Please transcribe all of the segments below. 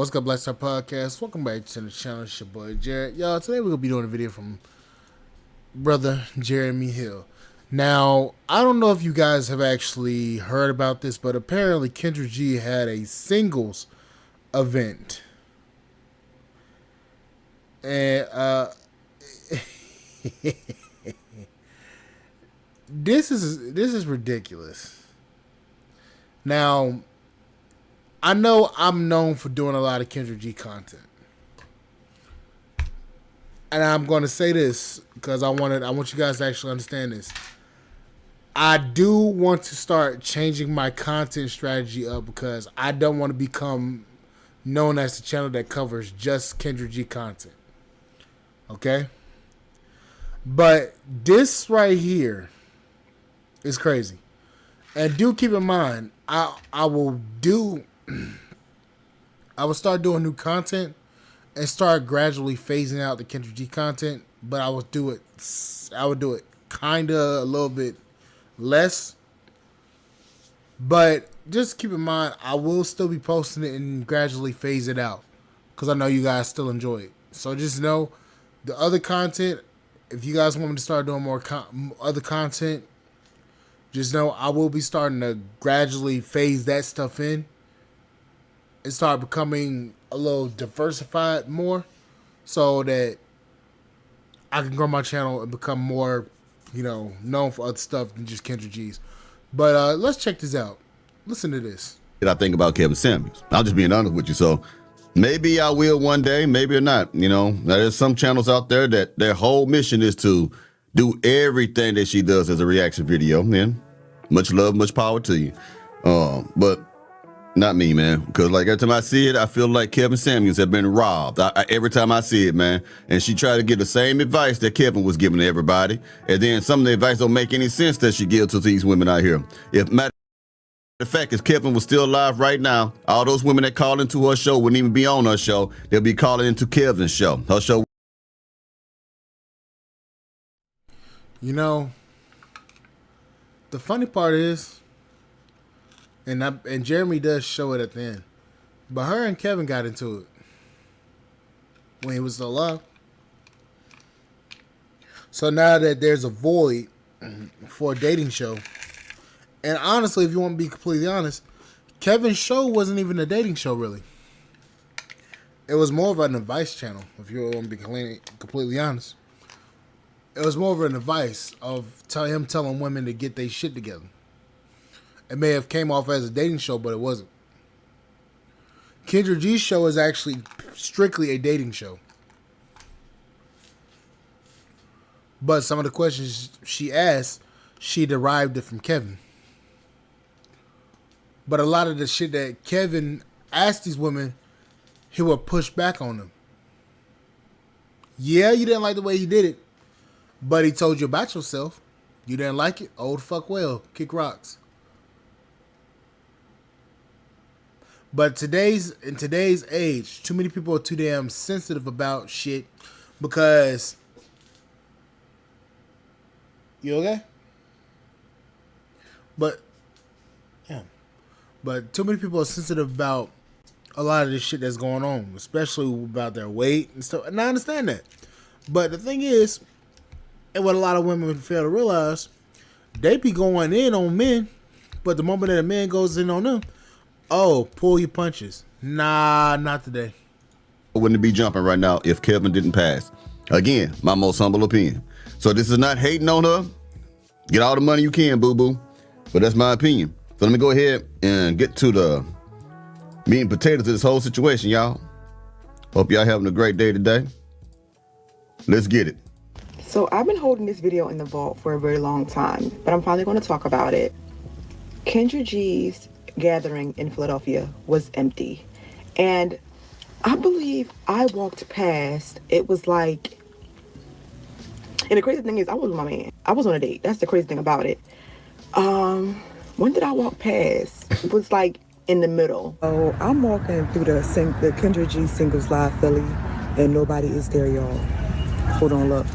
What's good, Black Star Podcast? Welcome back to the channel. It's your boy Jared. Y'all, today we're gonna be doing a video from brother Jeremy Hill. Now, I don't know if you guys have actually heard about this, but apparently Kendra G had a singles event, and this is ridiculous. Now, I know I'm known for doing a lot of Kendra G content. And I'm going to say this because I want you guys to actually understand this. I do want to start changing my content strategy up because I don't want to become known as the channel that covers just Kendra G content. Okay? But this right here is crazy. And do keep in mind, I will start doing new content and start gradually phasing out the Kendra G content, but I would do it kind of a little bit less. But just keep in mind, I will still be posting it and gradually phase it out because I know you guys still enjoy it. So just know the other content, if you guys want me to start doing more other content, just know I will be starting to gradually phase that stuff in and start becoming a little diversified more so that I can grow my channel and become more, known for other stuff than just Kendra G's. But let's check this out. Listen to this. I think about Kevin Samuels. I'm just being honest with you. So maybe I will one day, maybe or not. There's some channels out there that their whole mission is to do everything that she does as a reaction video. Man, much love, much power to you. But not me, man, because like every time I see it, I feel like Kevin Samuels have been robbed. Every time I see it, man. And she tried to give the same advice that Kevin was giving to everybody. And then some of the advice don't make any sense that she gives to these women out here. If matter of fact, if Kevin was still alive right now, all those women that call into her show wouldn't even be on her show. They'll be calling into Kevin's show. Her show. The funny part is, and Jeremy does show it at the end, but her and Kevin got into it when he was still alive. So now that there's a void for a dating show, and honestly, if you want to be completely honest, Kevin's show wasn't even a dating show, really. It was more of an advice channel, if you want to be completely honest. It was more of an advice of him telling women to get their shit together. It may have came off as a dating show, but it wasn't. Kendra G's show is actually strictly a dating show. But some of the questions she asked, she derived it from Kevin. But a lot of the shit that Kevin asked these women, he would push back on them. Yeah, you didn't like the way he did it, but he told you about yourself. You didn't like it? Old fuck well. Kick rocks. But in today's age, too many people are too damn sensitive about shit because... You okay? But too many people are sensitive about a lot of this shit that's going on, especially about their weight and stuff. And I understand that. But the thing is, and what a lot of women fail to realize, they be going in on men, but the moment that a man goes in on them, oh, pull your punches. Nah, not today. Wouldn't be jumping right now if Kevin didn't pass. Again, my most humble opinion. So this is not hating on her. Get all the money you can, boo-boo. But that's my opinion. So let me go ahead and get to the meat and potatoes of this whole situation, y'all. Hope y'all having a great day today. Let's get it. So I've been holding this video in the vault for a very long time, but I'm finally going to talk about it. Kendra G's gathering in Philadelphia was empty. And I believe I walked past, it was like, and the crazy thing is I was with my man. I was on a date. That's the crazy thing about it. When did I walk past? It was like in the middle. Oh, I'm walking through the Kendra G Singles Live Philly, and nobody is there, y'all. Hold on, look.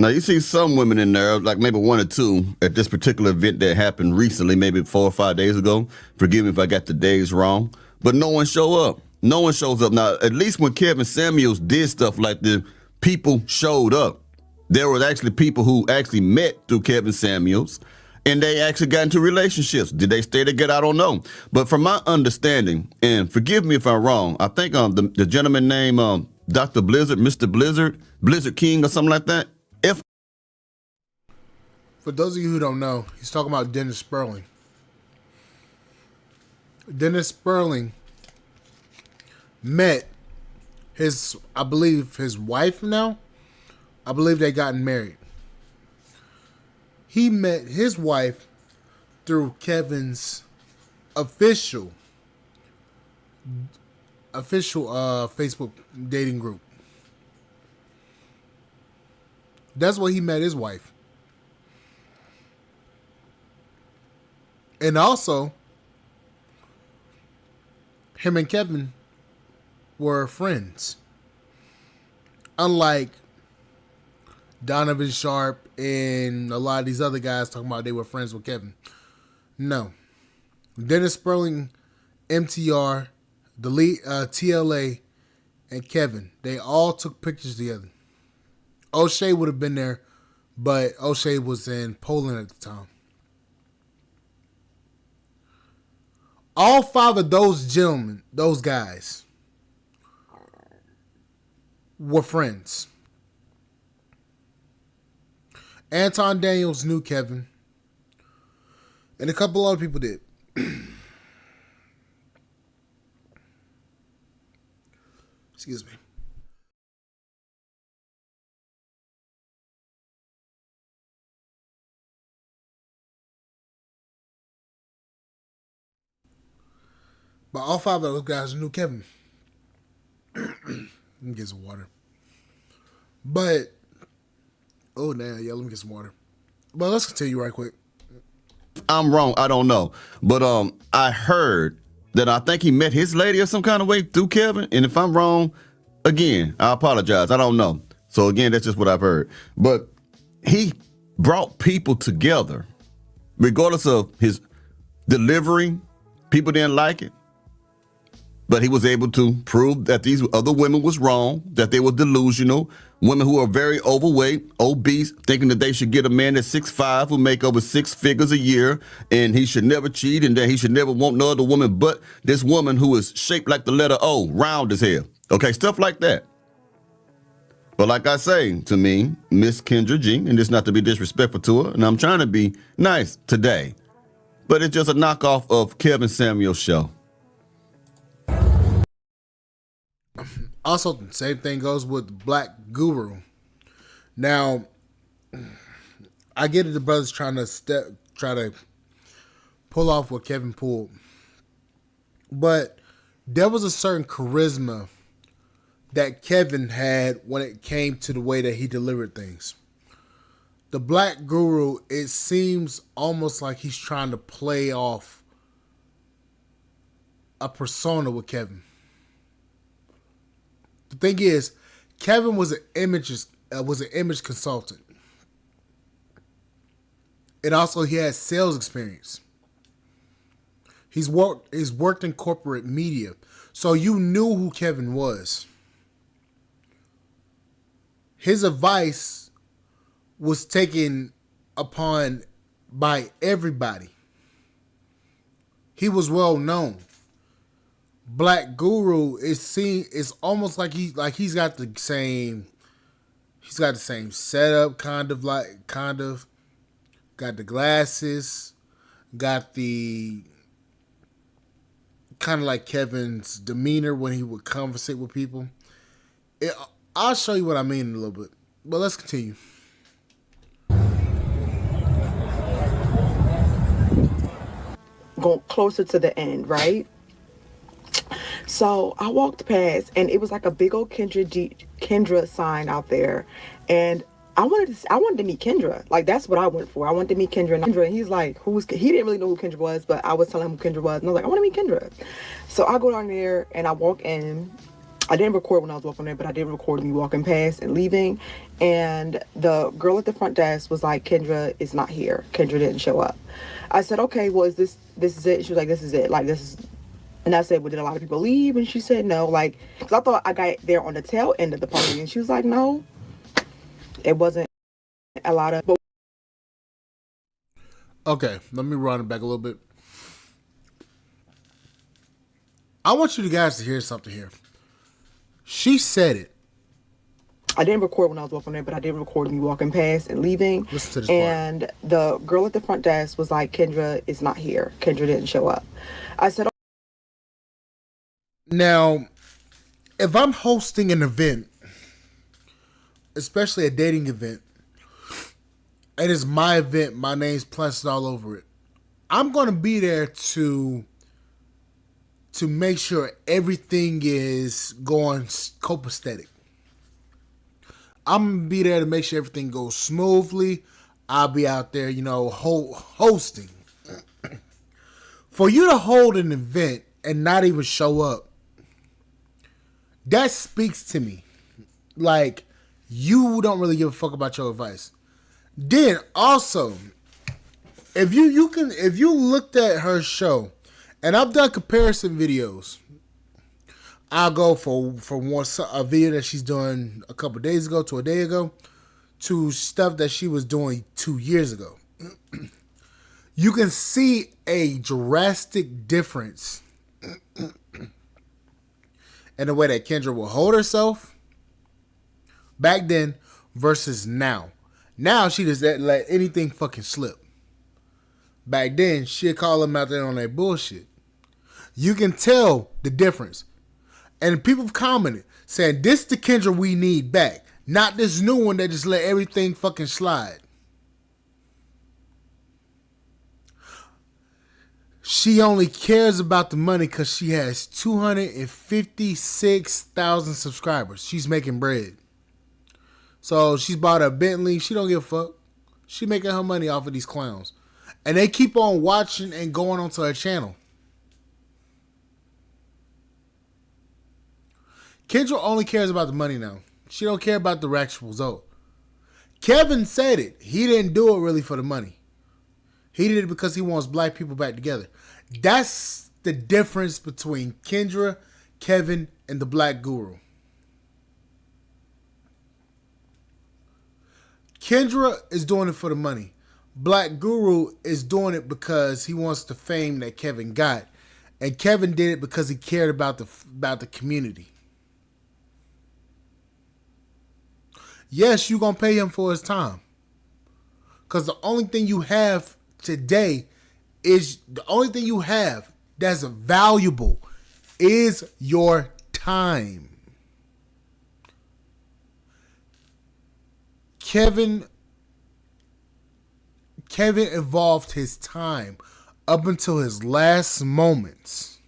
Now you see some women in there, like maybe one or two at this particular event that happened recently, maybe 4 or 5 days ago. Forgive me if I got the days wrong, but no one show up. No one shows up. Now, at least when Kevin Samuels did stuff like this, people showed up. There were actually people who actually met through Kevin Samuels, and they actually got into relationships. Did they stay together? I don't know. But from my understanding, and forgive me if I'm wrong, I think the gentleman named Dr. Blizzard, Mr. Blizzard, Blizzard King or something like that. For those of you who don't know, he's talking about Dennis Sperling. Dennis Sperling met I believe his wife now. I believe they gotten married. He met his wife through Kevin's official Facebook dating group. That's where he met his wife. And also, him and Kevin were friends. Unlike Donovan Sharp and a lot of these other guys talking about they were friends with Kevin. No. Dennis Sperling, MTR, the lead, TLA, and Kevin, they all took pictures together. O'Shea would have been there, but O'Shea was in Poland at the time. All 5 of those gentlemen, those guys, were friends. Anton Daniels knew Kevin, and a couple other people did. Excuse me. But all 5 of those guys knew Kevin. Let me get some water. But, oh, now, yeah, let me get some water. But let's continue right quick. I'm wrong. I don't know. But I heard that I think he met his lady or some kind of way through Kevin. And if I'm wrong, again, I apologize. I don't know. So, again, that's just what I've heard. But he brought people together, regardless of his delivery. People didn't like it. But he was able to prove that these other women was wrong, that they were delusional, women who are very overweight, obese, thinking that they should get a man that's 6'5", who make over 6 figures a year, and he should never cheat, and that he should never want no other woman but this woman who is shaped like the letter O, round as hell. Okay, stuff like that. But like I say, to me, Miss Kendra G, and this not to be disrespectful to her, and I'm trying to be nice today, but it's just a knockoff of Kevin Samuel's show. Also, the same thing goes with Black Guru. Now, I get it. The brothers try to pull off what Kevin pulled, but there was a certain charisma that Kevin had when it came to the way that he delivered things. The Black Guru, it seems almost like he's trying to play off a persona with Kevin. The thing is, Kevin was an image consultant, and also he had sales experience. He's worked in corporate media, so you knew who Kevin was. His advice was taken upon by everybody. He was well known. Black Guru is seen. It's almost like he's got the same. He's got the same setup, kind of got the glasses, got the kind of like Kevin's demeanor when he would conversate with people. I'll show you what I mean in a little bit, but let's continue. Going closer to the end, right? So I walked past, and it was like a big old Kendra sign out there, and I wanted to meet Kendra. Like, that's what I went for. I wanted to meet Kendra, and he's like, he didn't really know who Kendra was, but I was telling him who Kendra was, and I was like, I want to meet Kendra. So I go down there and I walk in. I didn't record when I was walking there, but I did record me walking past and leaving. And the girl at the front desk was like, Kendra is not here. Kendra didn't show up. I said, okay, well, this is it? She was like, this is it. Like, this is, and I said, well, did a lot of people leave? And she said, no. Like, because I thought I got there on the tail end of the party. And she was like, no, it wasn't a lot of. Okay, let me run it back a little bit. I want you guys to hear something here. She said it. I didn't record when I was walking there, but I did record me walking past and leaving. Listen to this and part. The girl at the front desk was like, Kendra is not here. Kendra didn't show up. I said, now, if I'm hosting an event, especially a dating event, and it's my event, my name's planted all over it, I'm going to be there to make sure everything is going copacetic. I'm going to be there to make sure everything goes smoothly. I'll be out there, hosting. For you to hold an event and not even show up, that speaks to me. Like, you don't really give a fuck about your advice. Then also, if you looked at her show, and I've done comparison videos. I'll go for a video that she's doing a couple days ago to a day ago to stuff that she was doing 2 years ago. You can see a drastic difference in the way that Kendra will hold herself back then versus now. Now she just let anything fucking slip. Back then, she'd call them out there on that bullshit. You can tell the difference. And people have commented saying, this the Kendra we need back. Not this new one that just let everything fucking slide. She only cares about the money because she has 256,000 subscribers. She's making bread. So she's bought a Bentley. She don't give a fuck. She making her money off of these clowns. And they keep on watching and going onto her channel. Kendra only cares about the money now. She don't care about the actual result. Kevin said it. He didn't do it really for the money. He did it because he wants black people back together. That's the difference between Kendra, Kevin, and the Black Guru. Kendra is doing it for the money. Black Guru is doing it because he wants the fame that Kevin got. And Kevin did it because he cared about the community. Yes, you're going to pay him for his time. Because the only thing you have today is, the only thing you have that's valuable is your time. Kevin involved his time up until his last moments.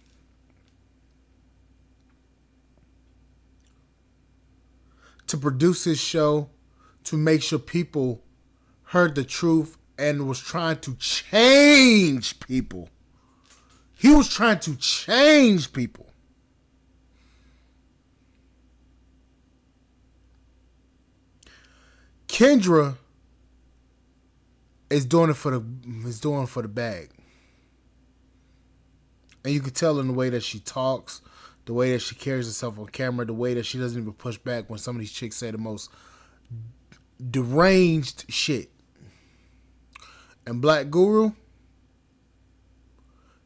To produce his show, to make sure people heard the truth and was trying to change people. He was trying to change people. Kendra is doing it for the bag. And you can tell in the way that she talks, the way that she carries herself on camera, the way that she doesn't even push back when some of these chicks say the most deranged shit. And Black Guru,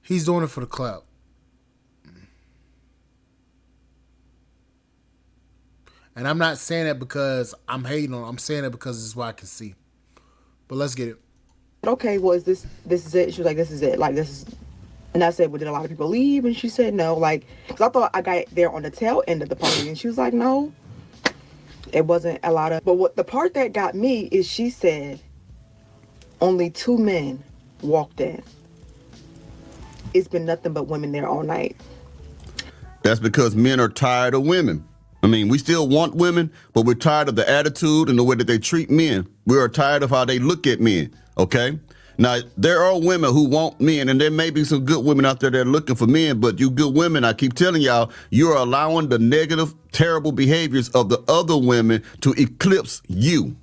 he's doing it for the clout. And I'm not saying that because I'm hating on him. I'm saying that because this is what I can see. But let's get it. Okay, well, this is it? She was like, this is it. Like, this is... And I said, well, did a lot of people leave? And she said, no. Like, because I thought I got there on the tail end of the party. And she was like, no, it wasn't a lot of... But what the part that got me is she said only 2 men walked in. It's been nothing but women there all night. That's because men are tired of women. I mean, we still want women, but we're tired of the attitude and the way that they treat men. We are tired of how they look at men, okay? Now, there are women who want men, and there may be some good women out there that are looking for men, but you good women, I keep telling y'all, you're allowing the negative, terrible behaviors of the other women to eclipse you.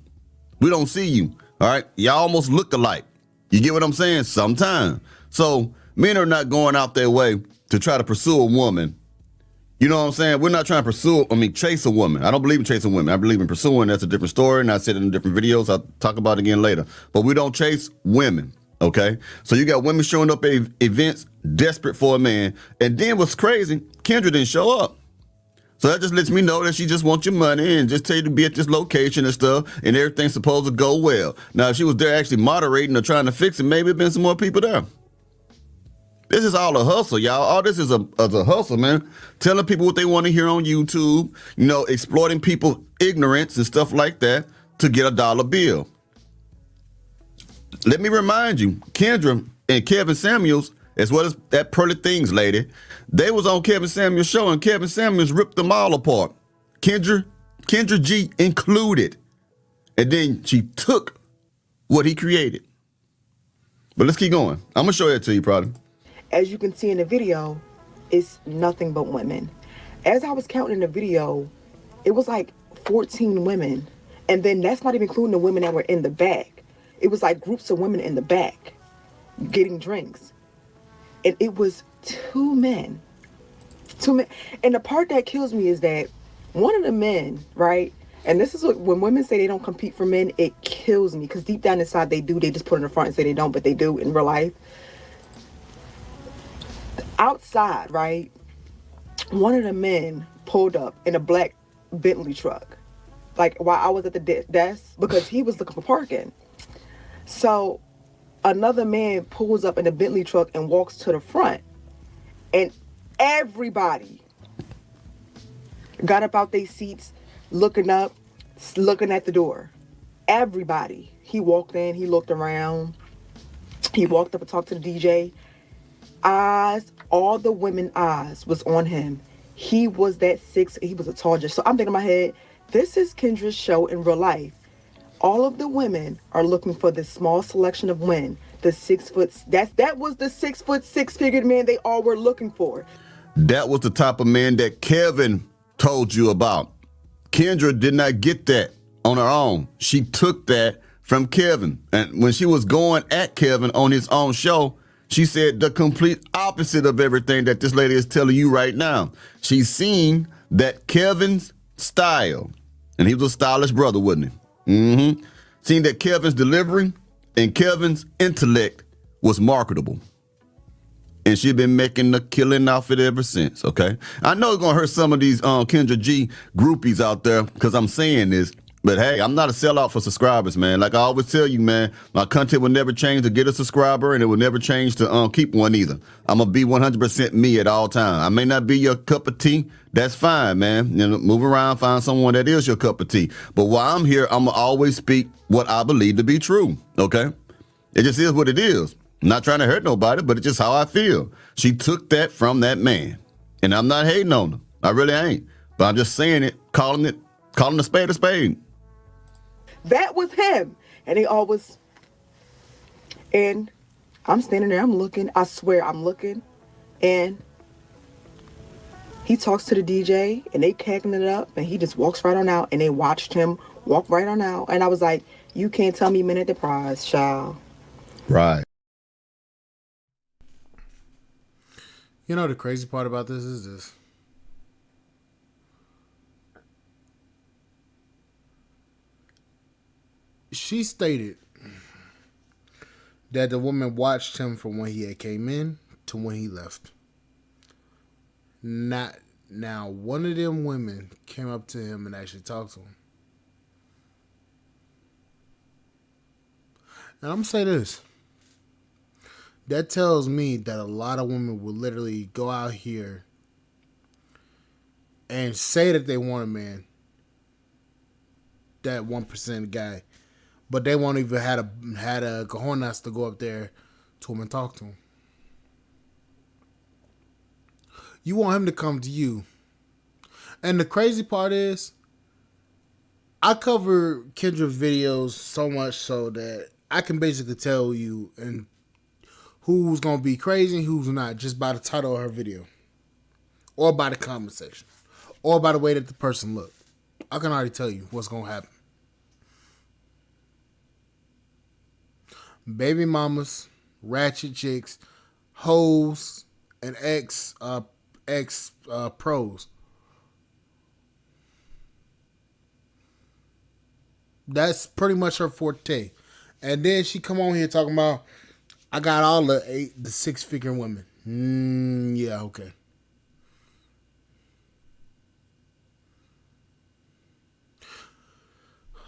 We don't see you, all right? Y'all almost look alike. You get what I'm saying? Sometimes. So men are not going out their way to try to pursue a woman. You know what I'm saying? We're not trying to chase a woman. I don't believe in chasing women. I believe in pursuing. That's a different story, and I said it in different videos. I'll talk about it again later. But we don't chase women, okay? So you got women showing up at events desperate for a man. And then what's crazy, Kendra didn't show up. So that just lets me know that she just wants your money and just tell you to be at this location and stuff, and everything's supposed to go well. Now, if she was there actually moderating or trying to fix it, maybe it'd been some more people there. This is all a hustle, y'all. All this is a hustle, man. Telling people what they want to hear on YouTube, exploiting people's ignorance and stuff like that to get a dollar bill. Let me remind you, Kendra and Kevin Samuels, as well as that Pearly Things lady, they was on Kevin Samuels' show, and Kevin Samuels ripped them all apart. Kendra G included. And then she took what he created. But let's keep going. I'm going to show it to you, probably. As you can see in the video, it's nothing but women. As I was counting in the video, it was like 14 women. And then that's not even including the women that were in the back. It was like groups of women in the back getting drinks. And it was two men. And the part that kills me is that one of the men, right? And this is when women say they don't compete for men, it kills me. Because deep down inside they do. They just put it in the front and say they don't, but they do in real life. Outside, right, one of the men pulled up in a black Bentley truck, like while I was at the desk, because he was looking for parking. So another man pulls up in a Bentley truck and walks to the front, and everybody got up out their seats, looking up, looking at the door. Everybody. He walked in, he looked around, he walked up and talked to the DJ. All the women eyes was on him. He was he was a tall judge. So I'm thinking in my head, this is Kendra's show in real life. All of the women are looking for this small selection of men. The 6 foot, that was the 6 foot, 6-figured man they all were looking for. That was the type of man that Kevin told you about. Kendra did not get that on her own. She took that from Kevin. And when she was going at Kevin on his own show, she said the complete opposite of everything that this lady is telling you right now. She's seen that Kevin's style, and he was a stylish brother, wasn't he? Mm-hmm. Seen that Kevin's delivery and Kevin's intellect was marketable. And she's been making the killing off it ever since, okay? I know it's going to hurt some of these Kendra G groupies out there because I'm saying this. But hey, I'm not a sellout for subscribers, man. Like I always tell you, man, my content will never change to get a subscriber, and it will never change to keep one either. I'm going to be 100% me at all times. I may not be your cup of tea. That's fine, man. Move around, find someone that is your cup of tea. But while I'm here, I'm going to always speak what I believe to be true, okay? It just is what it is. I'm not trying to hurt nobody, but it's just how I feel. She took that from that man, and I'm not hating on her. I really ain't. But I'm just saying it, calling a spade a spade. That was him. And they always, and I'm standing there, I'm looking, I swear I'm looking, and he talks to the DJ, and they cacking it up, and he just walks right on out, and they watched him walk right on out. And I was like, you can't tell me men at the prize, child. Right. You know the crazy part about this is this. She stated that the woman watched him from when he had came in to when he left. Not now, one of them women came up to him and actually talked to him. And I'm gonna say this. That tells me that a lot of women will literally go out here and say that they want a man, that 1% guy, but they won't even had a cojones to go up there to him and talk to him. You want him to come to you. And the crazy part is, I cover Kendra videos so much so that I can basically tell you and who's gonna be crazy and who's not just by the title of her video, or by the comment section, or by the way that the person looked. I can already tell you what's gonna happen. Baby mamas, ratchet chicks, hoes, and ex pros. That's pretty much her forte. And then she come on here talking about I got all the 6-figure women. Yeah, okay.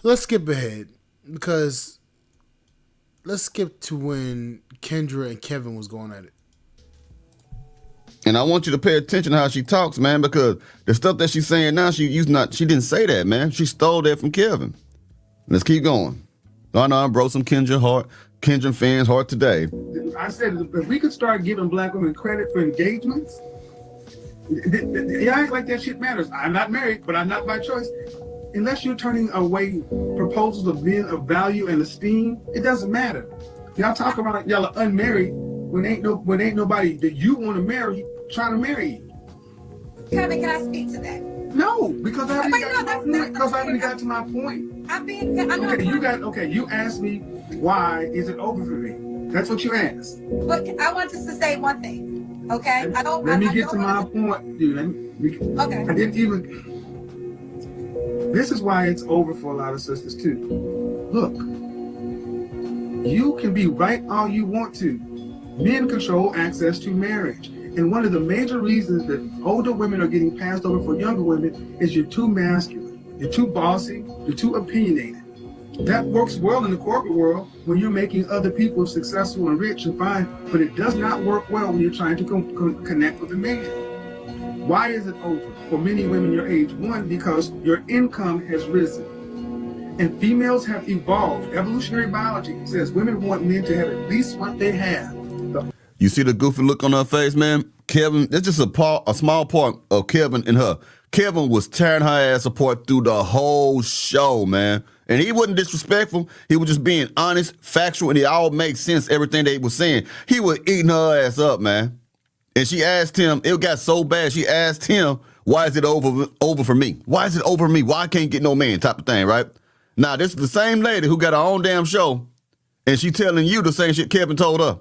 Let's skip ahead because let's skip to when Kendra and Kevin was going at it. And I want you to pay attention to how she talks, man, because the stuff that she's saying now, she didn't say that, man. She stole that from Kevin. Let's keep going. I know I broke some Kendra fans' heart today. I said if we could start giving black women credit for engagements, you act like that shit matters. I'm not married, but I'm not by choice. Unless you're turning away proposals of men of value and esteem, it doesn't matter. Y'all talk about y'all are unmarried when ain't nobody that you want to marry trying to marry you. Kevin, can I speak to that? No, because I haven't got to my point. You asked me why is it over for me? That's what you asked. But I want just to say one thing, okay? Let me get to my point, dude. Okay. I didn't even. This is why it's over for a lot of sisters too. Look, you can be right all you want to. Men control access to marriage. And one of the major reasons that older women are getting passed over for younger women is you're too masculine, you're too bossy, you're too opinionated. That works well in the corporate world when you're making other people successful and rich and fine, but it does not work well when you're trying to connect with a man. Why is it over for many women your age? One, because your income has risen. And females have evolved. Evolutionary biology says women want men to have at least what they have. You see the goofy look on her face, man? Kevin, that's just a small part of Kevin and her. Kevin was tearing her ass apart through the whole show, man. And he wasn't disrespectful. He was just being honest, factual, and it all makes sense, everything they was saying. He was eating her ass up, man. And she asked him, it got so bad, she asked him, why is it over for me? Why is it over for me? Why I can't get no man type of thing, right? Now, this is the same lady who got her own damn show, and she telling you the same shit Kevin told her.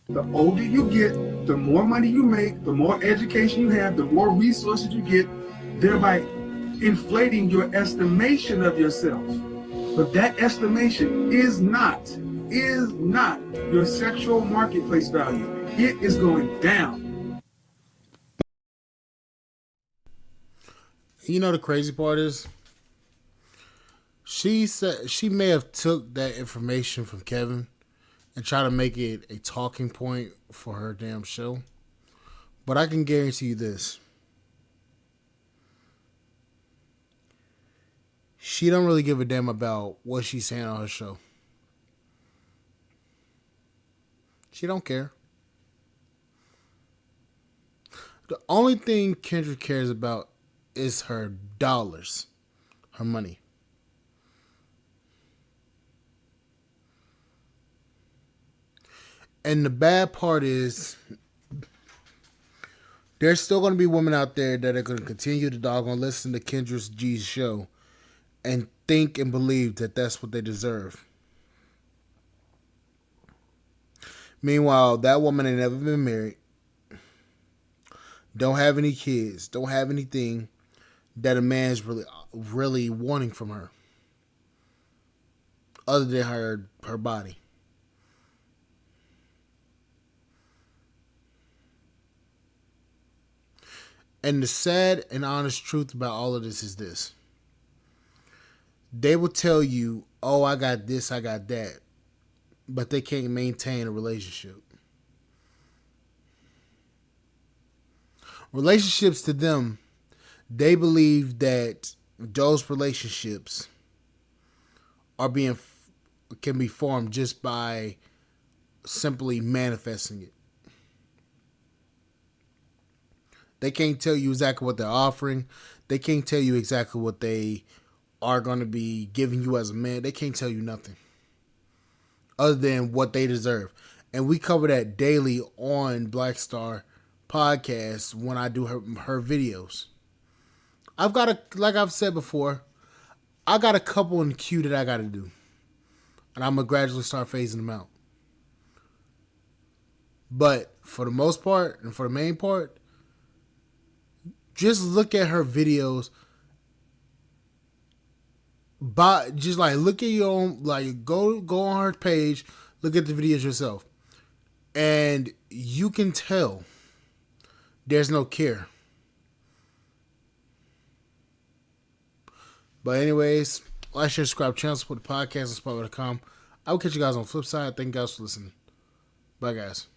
The older you get, the more money you make, the more education you have, the more resources you get, thereby inflating your estimation of yourself. But that estimation is not your sexual marketplace value. It is going down. You know the crazy part is, she said she may have took that information from Kevin and try to make it a talking point for her damn show. But I can guarantee you this. She don't really give a damn about what she's saying on her show. She don't care. The only thing Kendra cares about is her dollars, her money. And the bad part is, there's still going to be women out there that are going to continue to doggone listen to Kendra G's show and think and believe that that's what they deserve. Meanwhile, that woman ain't never been married, don't have any kids, don't have anything that a man's really wanting from her other than her body. And the sad and honest truth about all of this is this. They will tell you, oh, I got this, I got that. But they can't maintain a relationship. Relationships to them, they believe that those relationships can be formed just by simply manifesting it. They can't tell you exactly what they're offering. They can't tell you exactly what they are going to be giving you as a man. They can't tell you nothing. other than what they deserve. And we cover that daily on Black Star Podcast when I do her videos. Like I've said before, I got a couple in the queue that I got to do. And I'm going to gradually start phasing them out. But for the most part, and for the main part, just look at her videos. Just like look at your own, like go on her page, look at the videos yourself. And you can tell there's no care. But anyways, like, share, subscribe, channel, support the podcast, and spot.com. I will catch you guys on the flip side. Thank you guys for listening. Bye, guys.